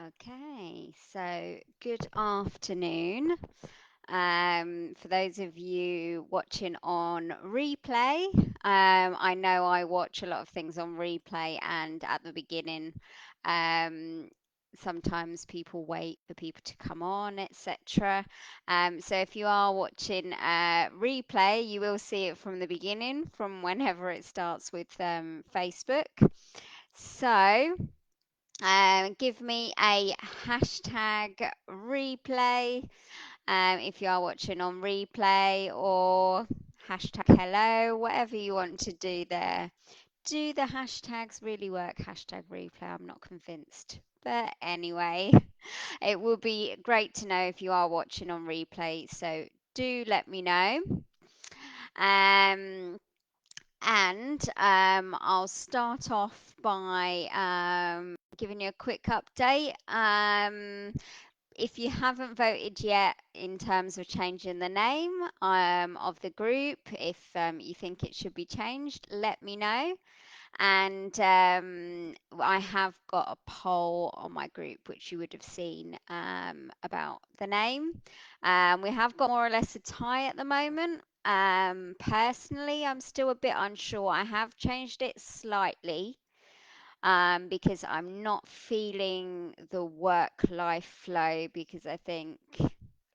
Okay, so good afternoon. For those of you watching on replay, I know I watch a lot of things on replay, and at the beginning, um, sometimes people wait for people to come on, etc. So if you are watching replay, you will see it from the beginning, from whenever it starts with Facebook. So. Give me a hashtag replay if you are watching on replay, or hashtag hello, whatever you want to do there. Do the hashtags really work? Hashtag replay, I'm not convinced. But anyway, it will be great to know if you are watching on replay. So do let me know. Um, and I'll start off by giving you a quick update. If you haven't voted yet in terms of changing the name of the group, if you think it should be changed, let me know. And I have got a poll on my group, which you would have seen about the name. We have got more or less a tie at the moment. Personally, I'm still a bit unsure. I have changed it slightly because I'm not feeling the work-life flow, because I think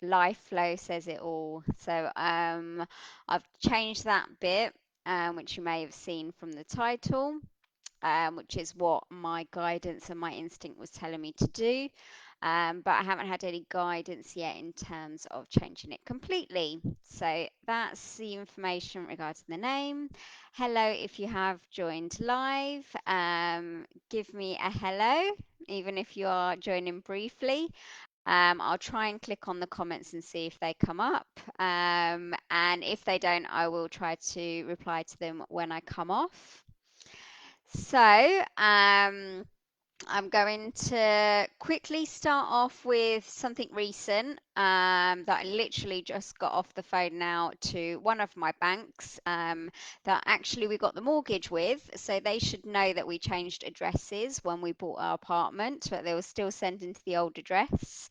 life flow says it all. So I've changed that bit, which you may have seen from the title, which is what my guidance and my instinct was telling me to do. But I haven't had any guidance yet in terms of changing it completely. So that's the information regarding the name. Hello, if you have joined live, give me a hello, even if you are joining briefly. I'll try and click on the comments and see if they come up. And if they don't, I will try to reply to them when I come off. So, I'm going to quickly start off with something recent that I literally just got off the phone now to one of my banks that actually we got the mortgage with. So they should know that we changed addresses when we bought our apartment, but they were still sending to the old address.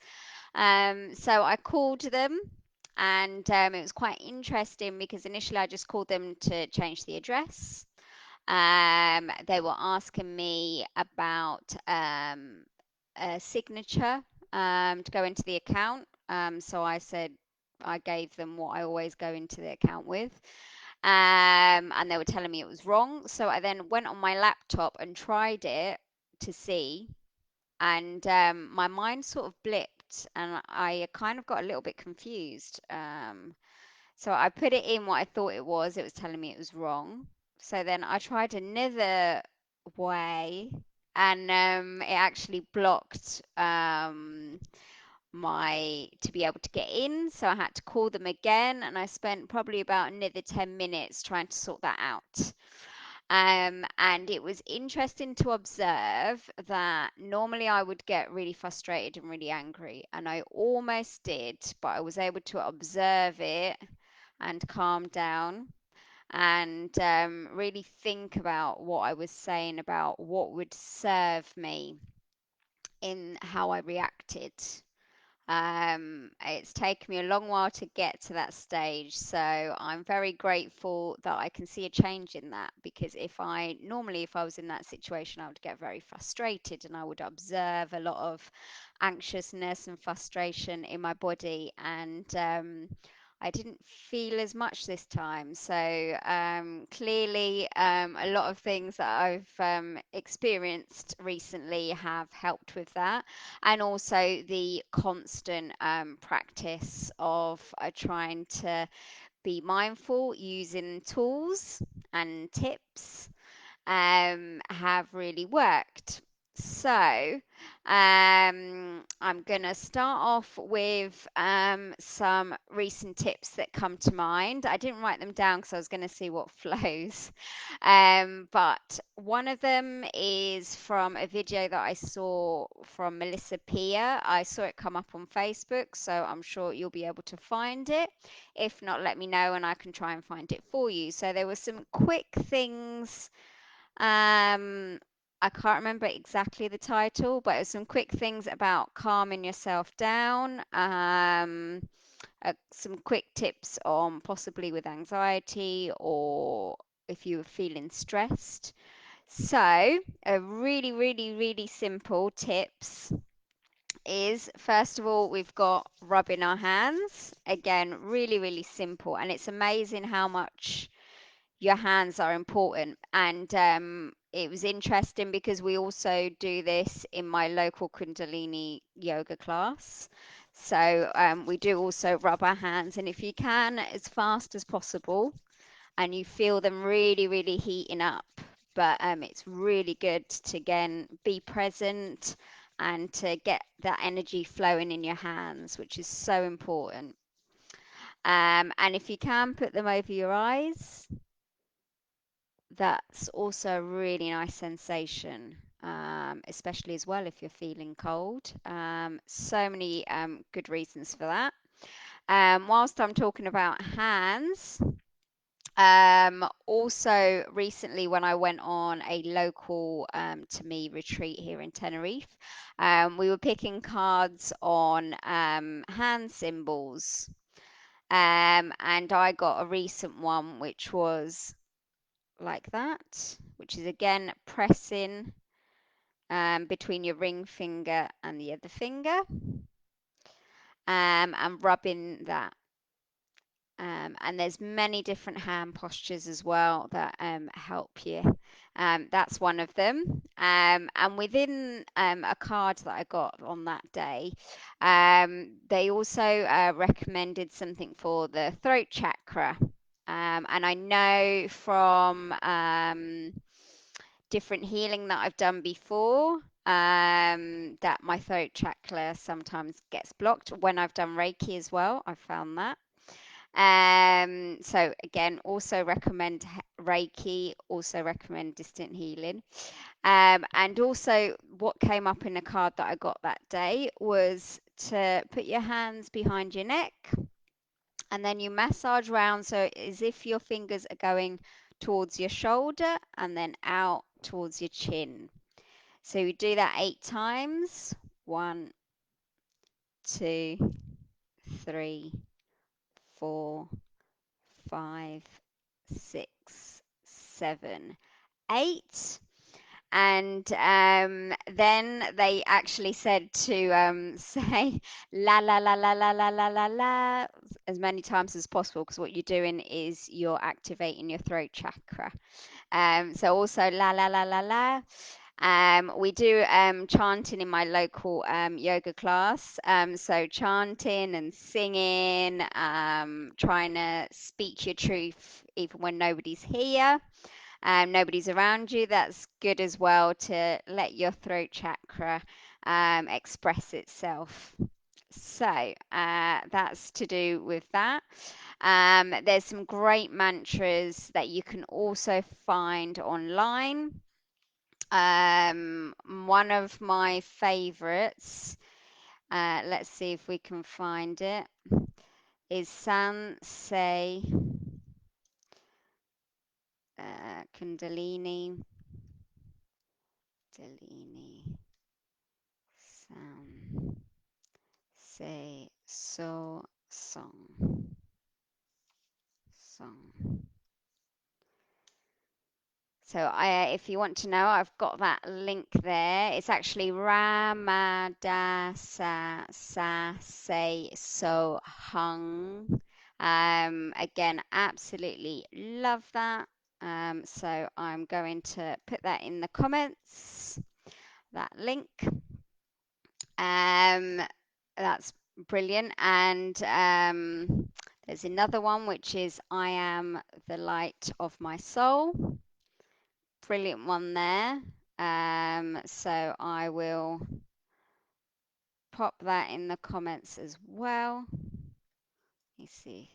So I called them. And it was quite interesting because initially I just called them to change the address. They were asking me about a signature to go into the account. So I said I gave them what I always go into the account with. And they were telling me it was wrong. So I then went on my laptop and tried it to see. And my mind sort of blipped and I kind of got a little bit confused. So I put it in what I thought it was. It was telling me it was wrong. So then I tried another way, and it actually blocked my to be able to get in. So I had to call them again, and I spent probably about another 10 minutes trying to sort that out. And it was interesting to observe that normally I would get really frustrated and really angry, and I almost did, but I was able to observe it and calm down and really think about what I was saying about what would serve me in how I reacted. It's taken me a long while to get to that stage, so I'm very grateful that I can see a change in that, because if I was in that situation, I would get very frustrated and I would observe a lot of anxiousness and frustration in my body, and I didn't feel as much this time. So clearly, a lot of things that I've experienced recently have helped with that, and also the constant practice of trying to be mindful using tools and tips have really worked. So, I'm going to start off with some recent tips that come to mind. I didn't write them down because I was going to see what flows. But one of them is from a video that I saw from Melissa Pia. I saw it come up on Facebook, so I'm sure you'll be able to find it. If not, let me know and I can try and find it for you. So there were some quick things um, I can't remember exactly the title, but it's some quick things about calming yourself down. Some quick tips on possibly with anxiety or if you were feeling stressed. So, a really, really, really simple tips is first of all, we've got rubbing our hands. Again, really, really simple. And it's amazing how much your hands are important. And it was interesting because we also do this in my local Kundalini yoga class. So we do also rub our hands, and if you can, as fast as possible, and you feel them really, really heating up. But it's really good to again be present and to get that energy flowing in your hands, which is so important. And if you can put them over your eyes, that's also a really nice sensation, especially as well if you're feeling cold. So many good reasons for that. Whilst I'm talking about hands, also recently when I went on a local to me retreat here in Tenerife, we were picking cards on hand symbols. And I got a recent one which was like that, which is again pressing between your ring finger and the other finger, and rubbing that. And there's many different hand postures as well that help you. That's one of them. And within a card that I got on that day, they also recommended something for the throat chakra. And I know from different healing that I've done before, that my throat chakra sometimes gets blocked when I've done Reiki as well. I've found that. So again, also recommend Reiki, also recommend distant healing. And also what came up in the card that I got that day was to put your hands behind your neck and then you massage round so as if your fingers are going towards your shoulder and then out towards your chin. So you do that 8 times. 1, 2, 3, 4, 5, 6, 7, 8. And then they actually said to say la la la la la la la la la as many times as possible, because what you're doing is you're activating your throat chakra. So also la la la la la. We do chanting in my local yoga class. So chanting and singing, trying to speak your truth even when nobody's here, nobody's around you. That's good as well to let your throat chakra express itself. So that's to do with that. There's some great mantras that you can also find online. One of my favorites, let's see if we can find it, is San Se Kundalini. Kundalini San Se So Song. Song. So if you want to know, I've got that link there. It's actually Ramadasa Sa Se So Hung. Again, absolutely love that. So I'm going to put that in the comments, that link. That's brilliant. And there's another one which is I am the light of my soul. Brilliant one there. So I will pop that in the comments as well. You see,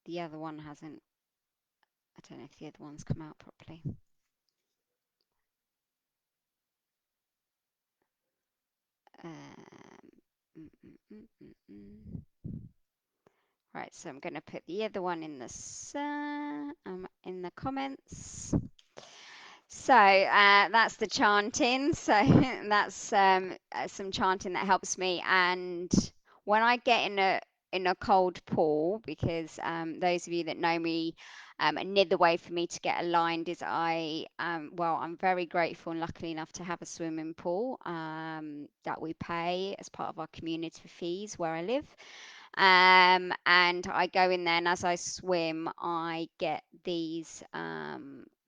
the other one hasn't, I don't know if the other one's come out properly. Mm, mm, mm, mm, mm. Right, so I'm going to put the other one in the comments. So that's the chanting. So that's some chanting that helps me. And when I get in a cold pool, because those of you that know me, another way for me to get aligned is I'm very grateful and lucky enough to have a swimming pool that we pay as part of our community fees where I live. And I go in there, and as I swim, I get these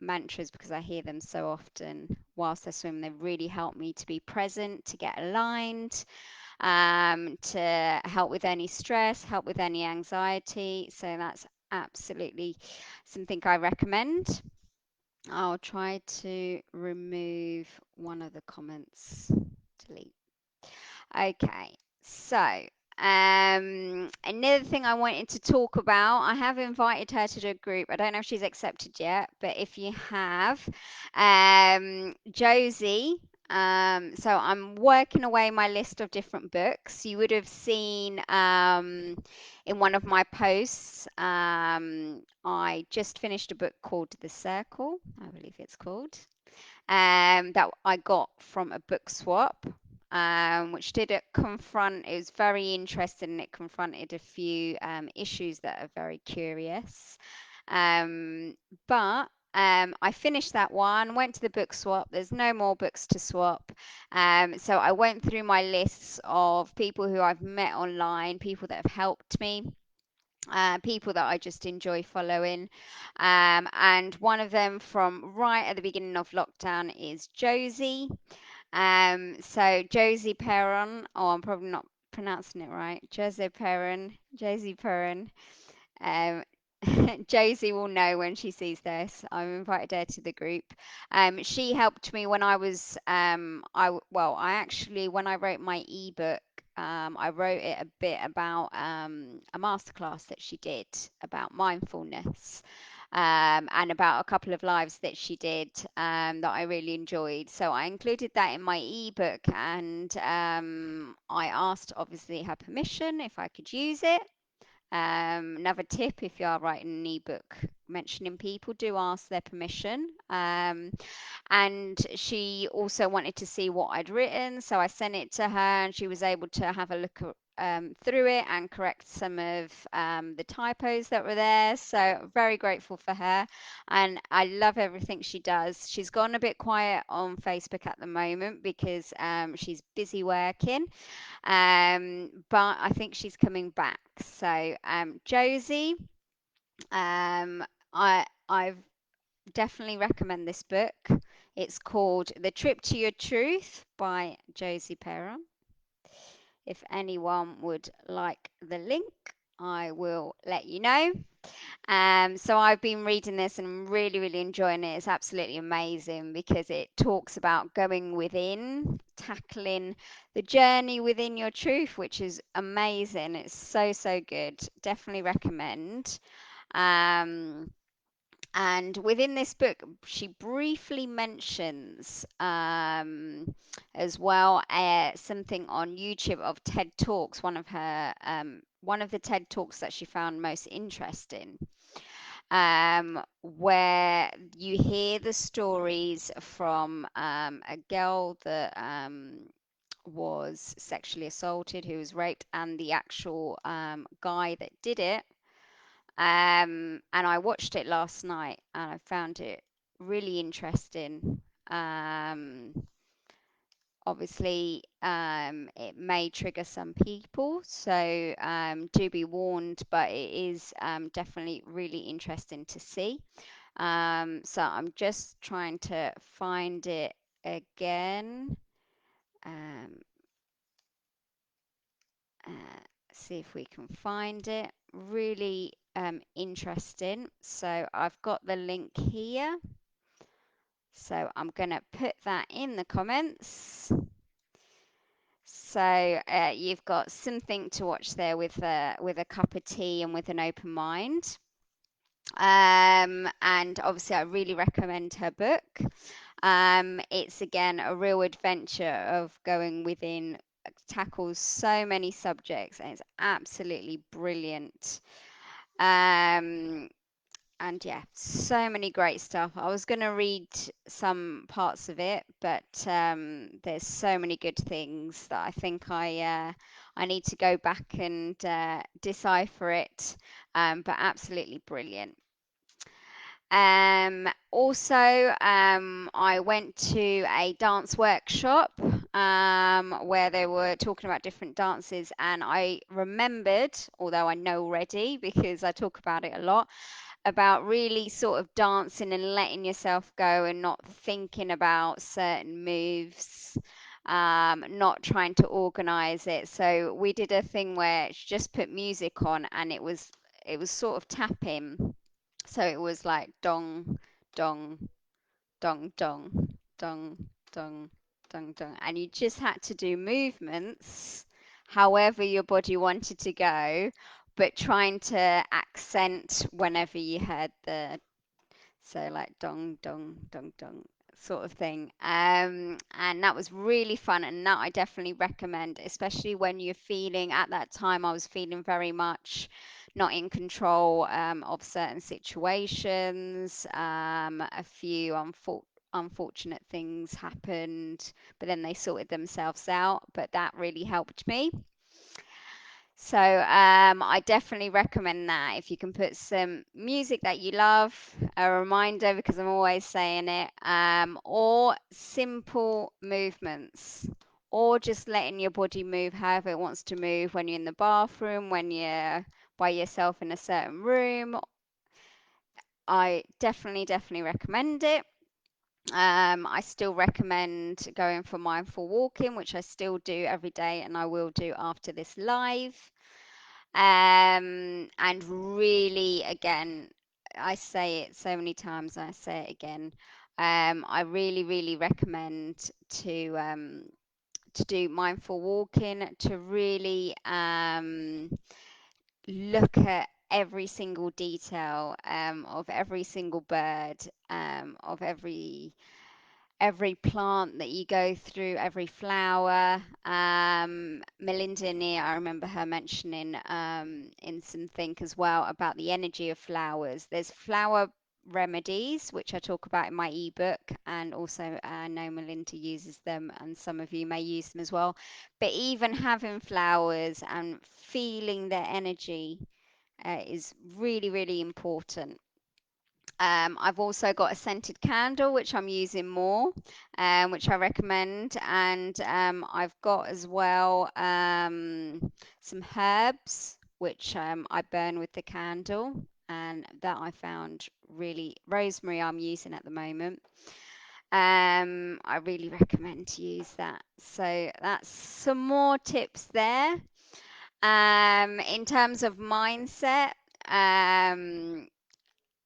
mantras because I hear them so often whilst I swim. They really help me to be present, to get aligned, to help with any stress, help with any anxiety. So that's absolutely something I recommend. I'll try to remove one of the comments. Delete. Okay, so another thing I wanted to talk about, I have invited her to the group. I don't know if she's accepted yet, but if you have, Josie, so I'm working away my list of different books. You would have seen in one of my posts, I just finished a book called The Circle, I believe it's called, that I got from a book swap, which did it confront, it was very interesting, and it confronted a few issues that are very curious. Um, but I finished that one, went to the book swap. There's no more books to swap. So I went through my lists of people who I've met online, people that have helped me, people that I just enjoy following. And one of them from right at the beginning of lockdown is Josie. So Josie Perron, oh, I'm probably not pronouncing it right. Josie Perron. Um, Josie will know when she sees this. I've invited her to the group. She helped me when I was I actually, when I wrote my ebook, I wrote it a bit about a masterclass that she did about mindfulness. And about a couple of lives that she did that I really enjoyed. So I included that in my ebook, and I asked, obviously, her permission if I could use it. Another tip, if you are writing an ebook mentioning people, do ask their permission. And she also wanted to see what I'd written, so I sent it to her, and she was able to have a look through it and correct some of the typos that were there. So very grateful for her, and I love everything she does. She's gone a bit quiet on Facebook at the moment because she's busy working, but I think she's coming back. So Josie, I've definitely recommend this book. It's called The Trip to Your Truth by Josie Perron. If anyone would like the link, I will let you know. So I've been reading this and I'm really, really enjoying it. It's absolutely amazing because it talks about going within, tackling the journey within your truth, which is amazing. It's so, so good. Definitely recommend. Um, and within this book, she briefly mentions as well something on YouTube of TED Talks, one of the TED Talks that she found most interesting, where you hear the stories from a girl that was sexually assaulted, who was raped, and the actual guy that did it. And I watched it last night and I found it really interesting. Um, Obviously, it may trigger some people, so do be warned, but it is definitely really interesting to see. So I'm just trying to find it again. Um, uh, See if we can find it. Really interesting. So I've got the link here. So I'm going to put that in the comments. So you've got something to watch there with a cup of tea and with an open mind. And obviously, I really recommend her book. It's again a real adventure of going within, tackles so many subjects, and it's absolutely brilliant. Um, and yeah, so many great stuff. I was going to read some parts of it, but there's so many good things that I think I need to go back and decipher it. But absolutely brilliant. Also, I went to a dance workshop where they were talking about different dances, and I remembered, although I know already because I talk about it a lot, about really sort of dancing and letting yourself go and not thinking about certain moves, not trying to organize it. So we did a thing where she just put music on, and it was sort of tapping. So it was like dong, dong, dong, dong, dong, dong, dong, dong. And you just had to do movements however your body wanted to go, but trying to accent whenever you heard the, so like dong, dong, dong, dong sort of thing. And that was really fun, and that I definitely recommend, especially when you're feeling, at that time I was feeling very much not in control of certain situations. A few unfortunate things happened, but then they sorted themselves out. But that really helped me. So I definitely recommend that if you can put some music that you love, a reminder because I'm always saying it, or simple movements, or just letting your body move however it wants to move when you're in the bathroom, when you're by yourself in a certain room. I definitely recommend it. I still recommend going for mindful walking, which I still do every day and I will do after this live. And really, again, I say it so many times, and I say it again. I really recommend to do mindful walking, to really look at every single detail of every single bird, of every plant that you go through, every flower. Melinda Neer, I remember her mentioning in something as well about the energy of flowers. There's flower remedies, which I talk about in my ebook, and also I know Melinda uses them, and some of you may use them as well. But even having flowers and feeling their energy is really important. I've also got a scented candle, which I'm using more, which I recommend. And I've got as well some herbs, which I burn with the candle. And that I found really, rosemary I'm using at the moment. I really recommend to use that. So that's some more tips there. In terms of mindset, um,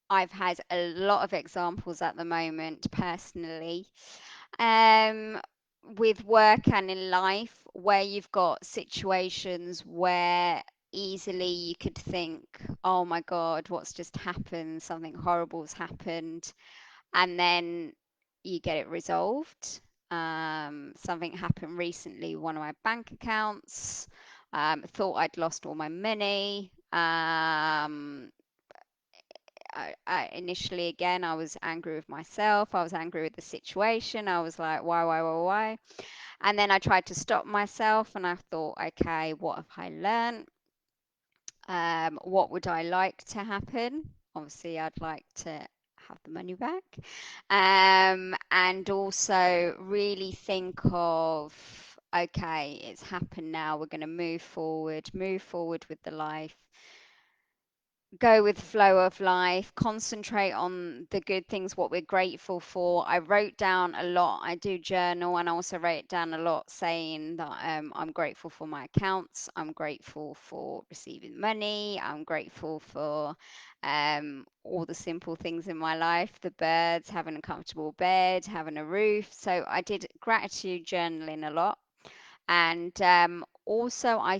I've had a lot of examples at the moment personally, um, with work and in life, where you've got situations where easily you could think, oh my God, what's just happened? Something horrible's happened. And then you get it resolved. Something happened recently, one of my bank accounts. Thought I'd lost all my money. Initially, again, I was angry with myself. I was angry with the situation. I was like, why? And then I tried to stop myself and I thought, okay, what have I learned? What would I like to happen? Obviously, I'd like to have the money back. And also really think of, okay, it's happened now. We're going to move forward with the life, go with flow of life, concentrate on the good things, what we're grateful for. I wrote down a lot. I do journal, and I also wrote down a lot saying that I'm grateful for my accounts. I'm grateful for receiving money. I'm grateful for all the simple things in my life, the birds, having a comfortable bed, having a roof. So I did gratitude journaling a lot. And also, I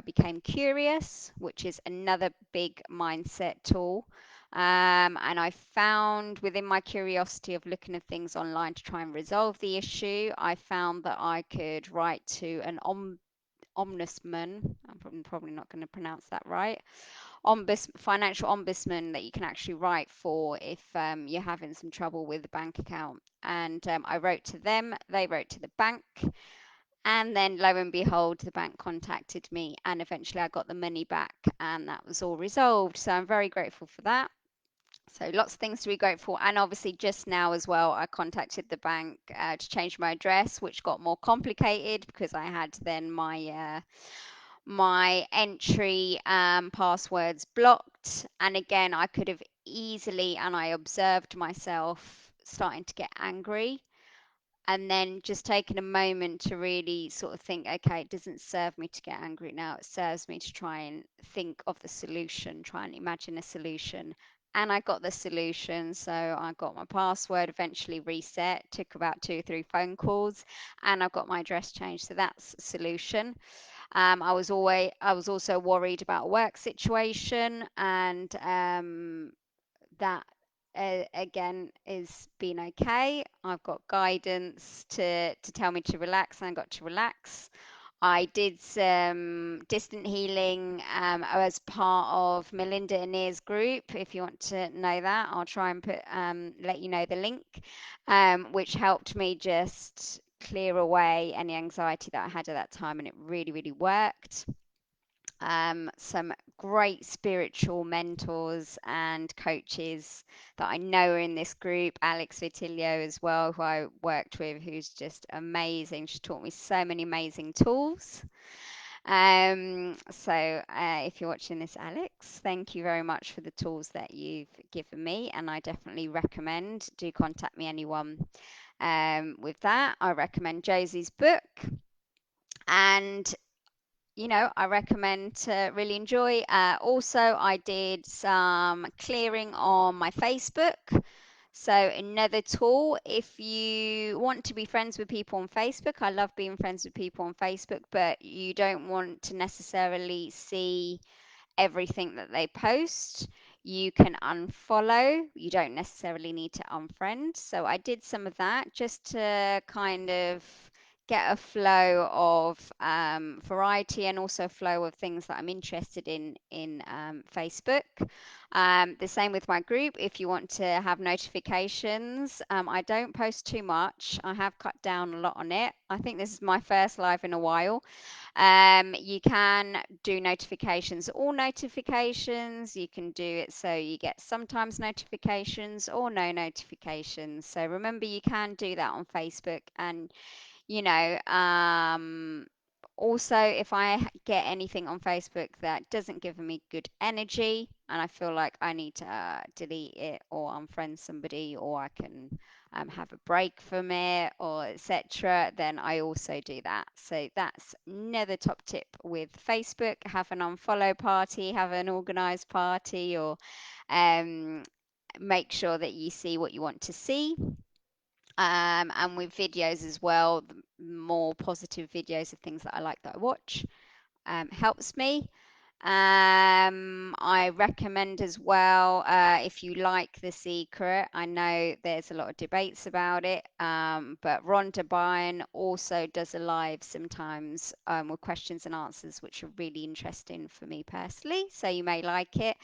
became curious, which is another big mindset tool. And I found within my curiosity of looking at things online to try and resolve the issue, I found that I could write to an ombudsman. I'm probably not going to pronounce that right. financial ombudsman that you can actually write for if you're having some trouble with the bank account. And I wrote to them, they wrote to the bank, and then lo and behold, the bank contacted me, and eventually I got the money back, and that was all resolved. So I'm very grateful for that. So lots of things to be grateful. And obviously, just now as well, I contacted the bank to change my address, which got more complicated because I had then my entry passwords blocked. And again, I could have easily, and I observed myself starting to get angry, and then just taking a moment to really sort of think, okay, it doesn't serve me to get angry now. It serves me to try and think of the solution, try and imagine a solution. And I got the solution. So I got my password eventually reset, took about 2 or 3 phone calls, and I've got my address changed. So that's a solution. I was also worried about work situation, and that again is been okay. I've got guidance to tell me to relax, and I got to relax. I did some distant healing as part of Melinda Anir's group. If you want to know that, I'll try and let you know the link, which helped me just clear away any anxiety that I had at that time, and it really, really worked. Some great spiritual mentors and coaches that I know are in this group. Alex Vitilio as well, who I worked with, who's just amazing. She taught me so many amazing tools. If you're watching this, Alex, thank you very much for the tools that you've given me, and I definitely recommend, do contact me, anyone. With that, I recommend Josie's book, and I recommend to really enjoy. Also, I did some clearing on my Facebook. So another tool, if you want to be friends with people on Facebook, I love being friends with people on Facebook, but you don't want to necessarily see everything that they post. You can unfollow. You don't necessarily need to unfriend. So I did some of that just to kind of get a flow of variety, and also a flow of things that I'm interested in Facebook. The same with my group. If you want to have notifications, I don't post too much. I have cut down a lot on it. I think this is my first live in a while. You can do notifications, all notifications. You can do it so you get sometimes notifications or no notifications. So remember, you can do that on Facebook. And you know, also, if I get anything on Facebook that doesn't give me good energy, and I feel like I need to delete it or unfriend somebody, or I can have a break from it, or etc., then I also do that. So that's another top tip with Facebook: have an unfollow party, have an organized party, or um, make sure that you see what you want to see. And with videos as well, more positive videos of things that I like that I watch helps me. I recommend as well, if you like The Secret, I know there's a lot of debates about it, but Rhonda Byrne also does a live sometimes with questions and answers, which are really interesting for me personally, so you may like it.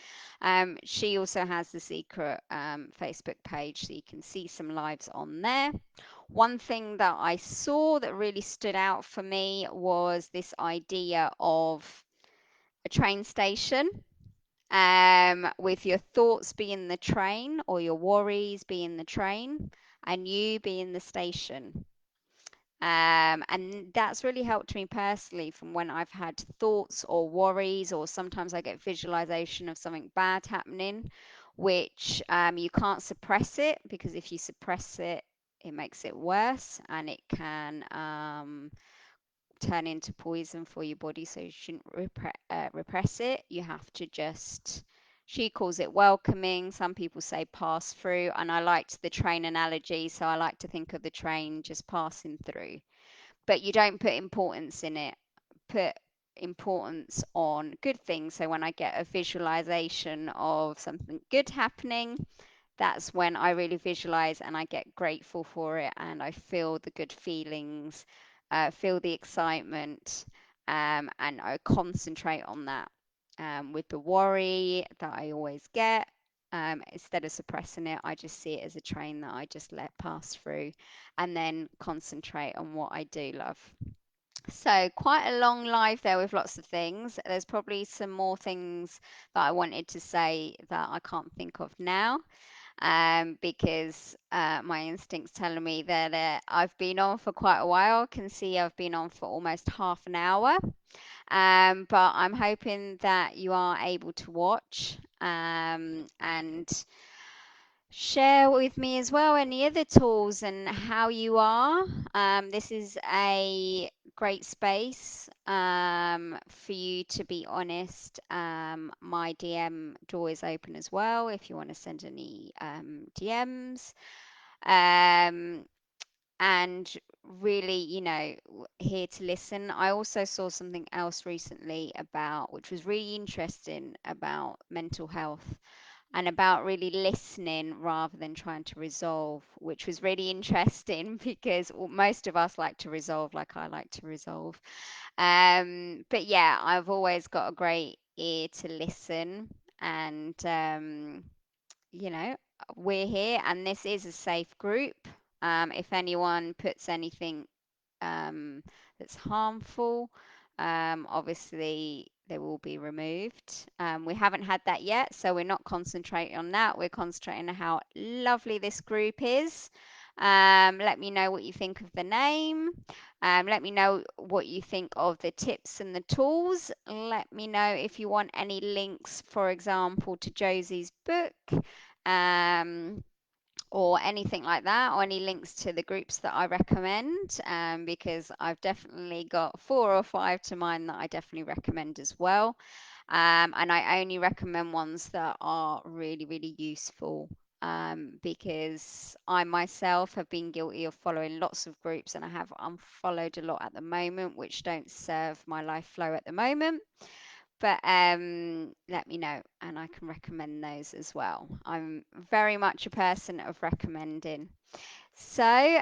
She also has The Secret Facebook page, so you can see some lives on there. One thing that I saw that really stood out for me was this idea of a train station, with your thoughts being the train, or your worries being the train, and you being the station. And that's really helped me personally from when I've had thoughts or worries, or sometimes I get visualization of something bad happening, which you can't suppress it, because if you suppress it, it makes it worse, and it can turn into poison for your body. So you shouldn't repress it. You have to just, she calls it welcoming. Some people say pass through. And I liked the train analogy. So I like to think of the train just passing through. But you don't put importance in it. Put importance on good things. So when I get a visualization of something good happening, that's when I really visualize and I get grateful for it, and I feel the good feelings, feel the excitement, and I concentrate on that. with the worry that I always get. Instead of suppressing it, I just see it as a train that I just let pass through and then concentrate on what I do love. So, quite a long live there with lots of things. There's probably some more things that I wanted to say that I can't think of now, because my instinct's telling me that I've been on for quite a while. I can see I've been on for almost half an hour. But I'm hoping that you are able to watch, and share with me as well any other tools and how you are. This is a great space for you to be honest. My DM door is open as well if you want to send any DMs. Um, and really, here to listen. I also saw something else recently about, which was really interesting, about mental health and about really listening rather than trying to resolve, which was really interesting because most of us like to resolve, like I like to resolve. But yeah, I've always got a great ear to listen, and you know, we're here, and this is a safe group. If anyone puts anything um, that's harmful, obviously they will be removed. We haven't had that yet, so we're not concentrating on that. We're concentrating on how lovely this group is. Let me know what you think of the name. Let me know what you think of the tips and the tools. Let me know if you want any links, for example, to Josie's book. Um, or anything like that, or any links to the groups that I recommend, because I've definitely got 4 or 5 to mine that I definitely recommend as well. And I only recommend ones that are really, really useful. Because I myself have been guilty of following lots of groups, and I have unfollowed a lot at the moment, which don't serve my life flow at the moment. But let me know and I can recommend those as well. I'm very much a person of recommending. So,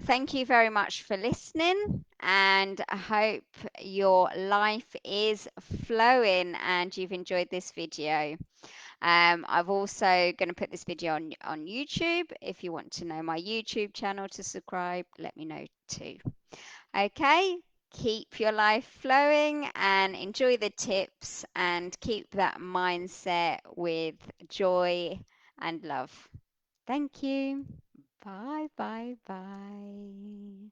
thank you very much for listening, and I hope your life is flowing and you've enjoyed this video. I've also going to put this video on YouTube. If you want to know my YouTube channel to subscribe, let me know too. Okay, keep your life flowing and enjoy the tips and keep that mindset with joy and love. Thank you. Bye, bye, bye.